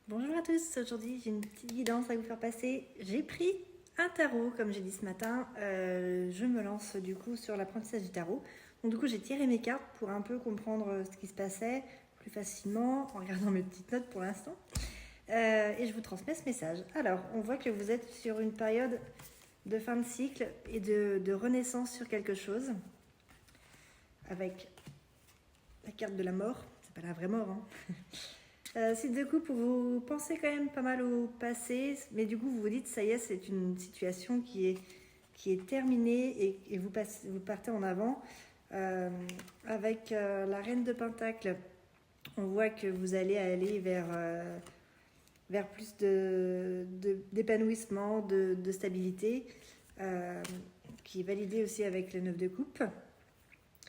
Bonjour à tous, aujourd'hui j'ai une petite guidance à vous faire passer. J'ai pris un tarot, comme j'ai dit ce matin. Je me lance du coup sur l'apprentissage du tarot. Donc du coup j'ai tiré mes cartes pour un peu comprendre ce qui se passait plus facilement en regardant mes petites notes pour l'instant. Et je vous transmets ce message. Alors, on voit que vous êtes sur une période de fin de cycle et de renaissance sur quelque chose. Avec la carte de la mort, c'est pas la vraie mort, hein. Si du coup vous pensez quand même pas mal au passé, mais du coup vous vous dites ça y est, c'est une situation qui est terminée et vous partez en avant. Avec la reine de Pentacle, on voit que vous allez aller vers plus d'épanouissement, de stabilité, qui est validé aussi avec le 9 de coupe,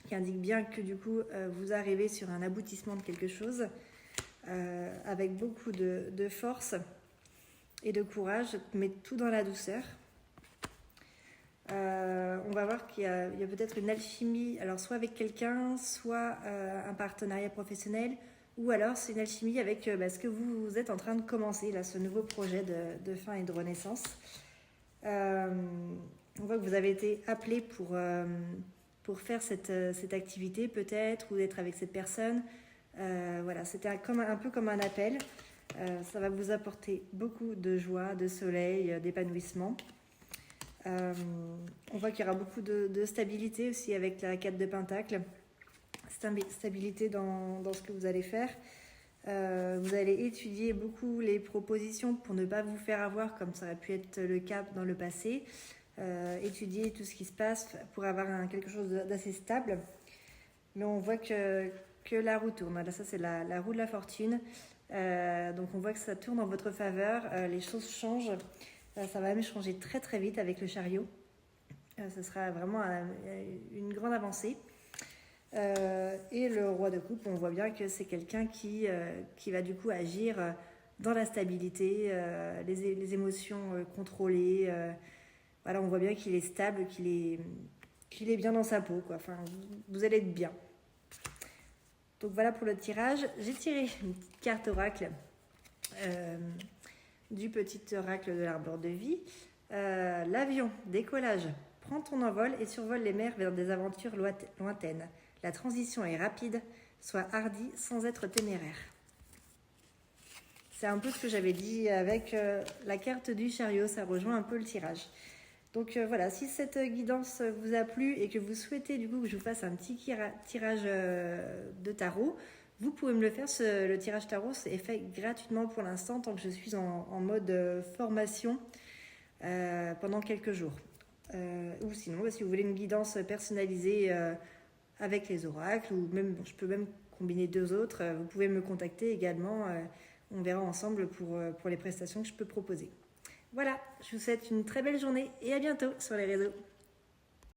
qui indique bien que du coup vous arrivez sur un aboutissement de quelque chose. Avec beaucoup de force et de courage, mais tout dans la douceur. On va voir qu'il y a peut-être une alchimie, alors soit avec quelqu'un, soit un partenariat professionnel, ou alors c'est une alchimie avec ce que vous êtes en train de commencer, là, ce nouveau projet de fin et de renaissance. On voit que vous avez été appelé pour faire cette activité peut-être, ou d'être avec cette personne. Voilà, c'était un peu comme un appel. Ça va vous apporter beaucoup de joie, de soleil, d'épanouissement. On voit qu'il y aura beaucoup de stabilité aussi avec la 4 de Pentacle. Stabilité dans ce que vous allez faire. Vous allez étudier beaucoup les propositions pour ne pas vous faire avoir comme ça aurait pu être le cas dans le passé. Étudier tout ce qui se passe pour avoir quelque chose d'assez stable. Mais on voit que la roue tourne. Là, ça, c'est la roue de la fortune. Donc, on voit que ça tourne en votre faveur. Les choses changent. Ça va même changer très, très vite avec le chariot. Ce sera vraiment une grande avancée. Et le roi de coupe, on voit bien que c'est quelqu'un qui va du coup agir dans la stabilité, les émotions contrôlées. Voilà, on voit bien qu'il est stable, qu'il est bien dans sa peau, quoi. Enfin, vous allez être bien. Donc voilà pour le tirage. J'ai tiré une petite carte oracle du petit oracle de l'arbre de vie. L'avion, décollage, prends ton envol et survole les mers vers des aventures lointaines. La transition est rapide, sois hardi sans être téméraire. C'est un peu ce que j'avais dit avec la carte du chariot, ça rejoint un peu le tirage. Donc voilà, si cette guidance vous a plu et que vous souhaitez du coup que je vous fasse un petit tirage de tarot, vous pouvez me le faire. Le tirage tarot est fait gratuitement pour l'instant tant que je suis en mode formation pendant quelques jours. Ou sinon, si vous voulez une guidance personnalisée avec les oracles, ou même je peux même combiner deux autres, vous pouvez me contacter également. On verra ensemble pour les prestations que je peux proposer. Voilà, je vous souhaite une très belle journée et à bientôt sur les réseaux.